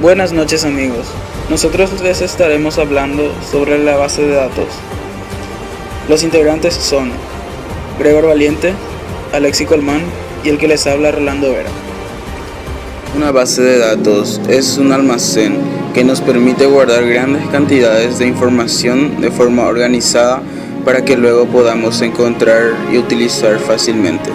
Buenas noches amigos, nosotros les estaremos hablando sobre la base de datos. Los integrantes son Gregor Valiente, Alexi Colmán y el que les habla Rolando Vera. Una base de datos es un almacén que nos permite guardar grandes cantidades de información de forma organizada para que luego podamos encontrar y utilizar fácilmente.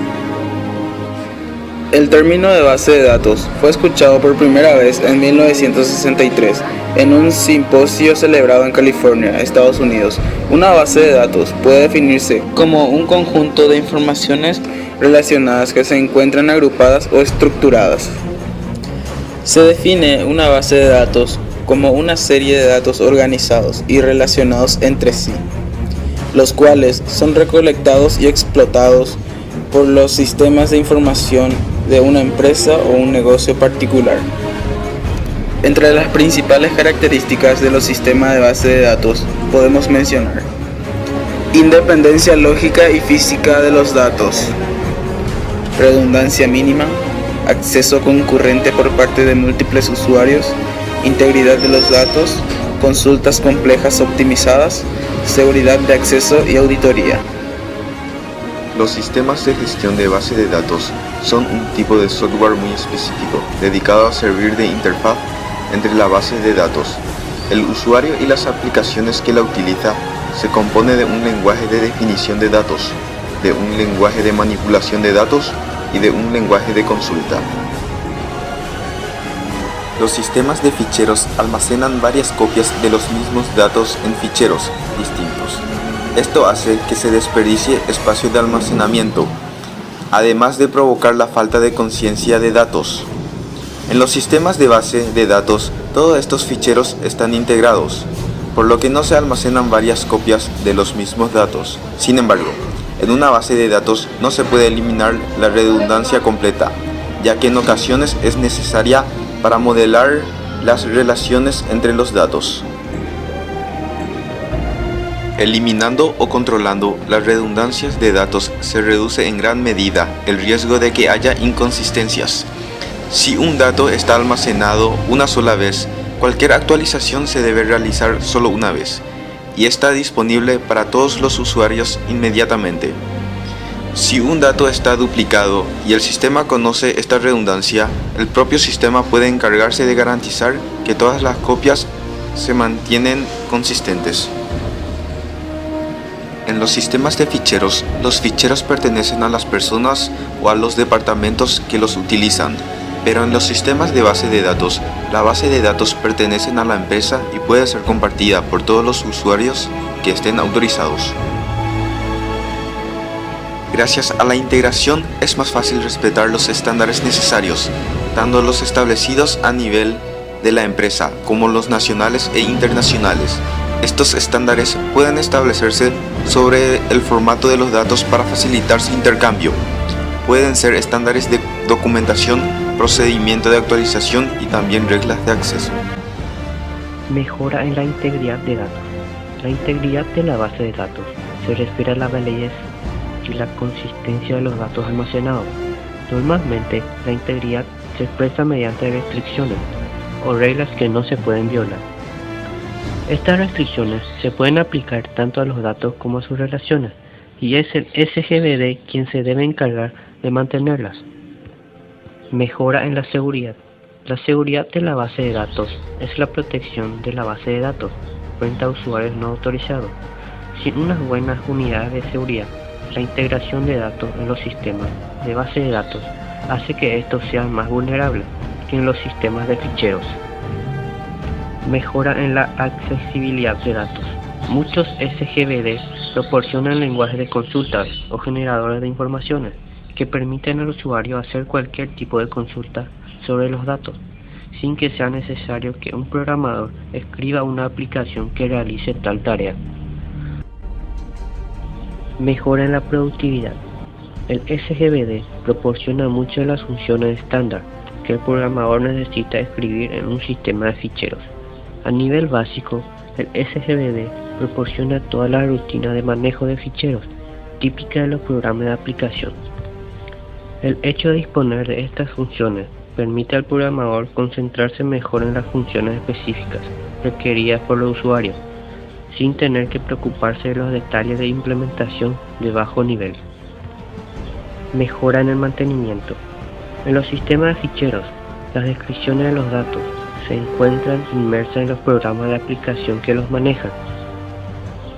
El término de base de datos fue escuchado por primera vez en 1963 en un simposio celebrado en California, Estados Unidos. Una base de datos puede definirse como un conjunto de informaciones relacionadas que se encuentran agrupadas o estructuradas. Se define una base de datos como una serie de datos organizados y relacionados entre sí, los cuales son recolectados y explotados por los sistemas de información de una empresa o un negocio particular. Entre las principales características de los sistemas de base de datos podemos mencionar independencia lógica y física de los datos, redundancia mínima, acceso concurrente por parte de múltiples usuarios, integridad de los datos, consultas complejas optimizadas, seguridad de acceso y auditoría. Los sistemas de gestión de base de datos son un tipo de software muy específico, dedicado a servir de interfaz entre la base de datos. El usuario y las aplicaciones que la utiliza se compone de un lenguaje de definición de datos, de un lenguaje de manipulación de datos y de un lenguaje de consulta. Los sistemas de ficheros almacenan varias copias de los mismos datos en ficheros distintos. Esto hace que se desperdicie espacio de almacenamiento, además de provocar la falta de conciencia de datos. En los sistemas de base de datos, todos estos ficheros están integrados, por lo que no se almacenan varias copias de los mismos datos. Sin embargo, en una base de datos no se puede eliminar la redundancia completa, ya que en ocasiones es necesaria para modelar las relaciones entre los datos. Eliminando o controlando las redundancias de datos se reduce en gran medida el riesgo de que haya inconsistencias. Si un dato está almacenado una sola vez, cualquier actualización se debe realizar solo una vez, y está disponible para todos los usuarios inmediatamente. Si un dato está duplicado y el sistema conoce esta redundancia, el propio sistema puede encargarse de garantizar que todas las copias se mantienen consistentes. En los sistemas de ficheros, los ficheros pertenecen a las personas o a los departamentos que los utilizan, pero en los sistemas de base de datos, la base de datos pertenece a la empresa y puede ser compartida por todos los usuarios que estén autorizados. Gracias a la integración es más fácil respetar los estándares necesarios, tanto los establecidos a nivel de la empresa como los nacionales e internacionales. Estos estándares pueden establecerse sobre el formato de los datos para facilitar su intercambio. Pueden ser estándares de documentación, procedimiento de actualización y también reglas de acceso. Mejora en la integridad de datos. La integridad de la base de datos se refiere a la validez y la consistencia de los datos almacenados. Normalmente, la integridad se expresa mediante restricciones o reglas que no se pueden violar. Estas restricciones se pueden aplicar tanto a los datos como a sus relaciones, y es el SGBD quien se debe encargar de mantenerlas. Mejora en la seguridad. La seguridad de la base de datos es la protección de la base de datos frente a usuarios no autorizados. Sin unas buenas unidades de seguridad, la integración de datos en los sistemas de base de datos hace que estos sean más vulnerables que en los sistemas de ficheros. Mejora en la accesibilidad de datos. Muchos SGBD proporcionan lenguajes de consultas o generadores de informaciones que permiten al usuario hacer cualquier tipo de consulta sobre los datos, sin que sea necesario que un programador escriba una aplicación que realice tal tarea. Mejora en la productividad. El SGBD proporciona muchas de las funciones estándar que el programador necesita escribir en un sistema de ficheros. A nivel básico, el SGBD proporciona toda la rutina de manejo de ficheros típica de los programas de aplicación. El hecho de disponer de estas funciones permite al programador concentrarse mejor en las funciones específicas requeridas por los usuarios, sin tener que preocuparse de los detalles de implementación de bajo nivel. Mejora en el mantenimiento. En los sistemas de ficheros, las descripciones de los datos se encuentran inmersas en los programas de aplicación que los manejan.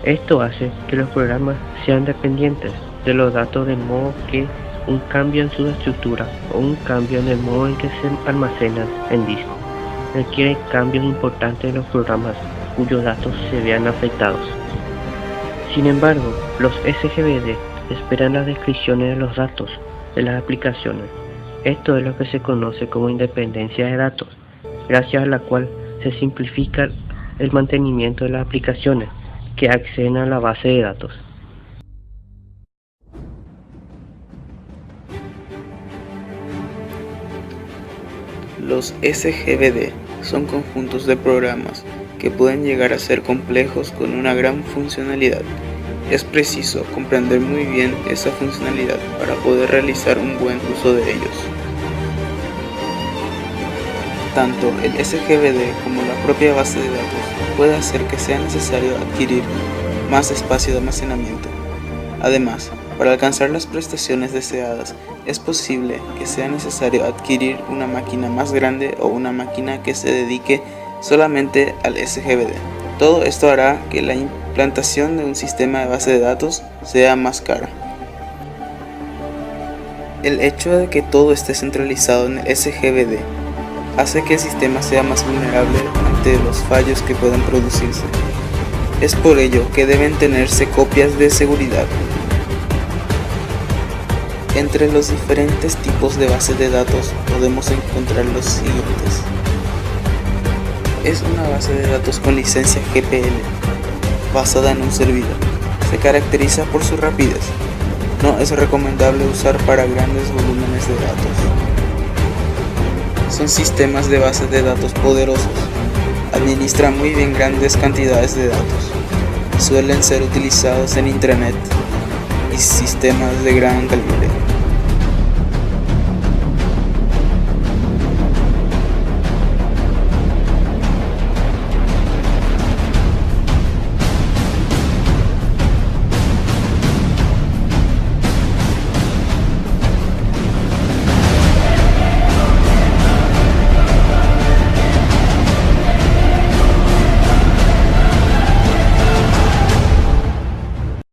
Esto hace que los programas sean dependientes de los datos, de modo que un cambio en su estructura o un cambio en el modo en que se almacenan en disco requiere cambios importantes en los programas cuyos datos se vean afectados. Sin embargo, los SGBD esperan las descripciones de los datos de las aplicaciones. Esto es lo que se conoce como independencia de datos, gracias a la cual se simplifica el mantenimiento de las aplicaciones que acceden a la base de datos. Los SGBD son conjuntos de programas que pueden llegar a ser complejos con una gran funcionalidad. Es preciso comprender muy bien esa funcionalidad para poder realizar un buen uso de ellos. Tanto el SGBD como la propia base de datos puede hacer que sea necesario adquirir más espacio de almacenamiento. Además, para alcanzar las prestaciones deseadas, es posible que sea necesario adquirir una máquina más grande o una máquina que se dedique solamente al SGBD. Todo esto hará que la implantación de un sistema de base de datos sea más cara. El hecho de que todo esté centralizado en el SGBD hace que el sistema sea más vulnerable ante los fallos que pueden producirse. Es por ello que deben tenerse copias de seguridad. Entre los diferentes tipos de bases de datos podemos encontrar los siguientes. Es una base de datos con licencia GPL, basada en un servidor. Se caracteriza por su rapidez. No es recomendable usar para grandes volúmenes de datos. Son sistemas de bases de datos poderosos. Administran muy bien grandes cantidades de datos. Suelen ser utilizados en Intranet y sistemas de gran calibre.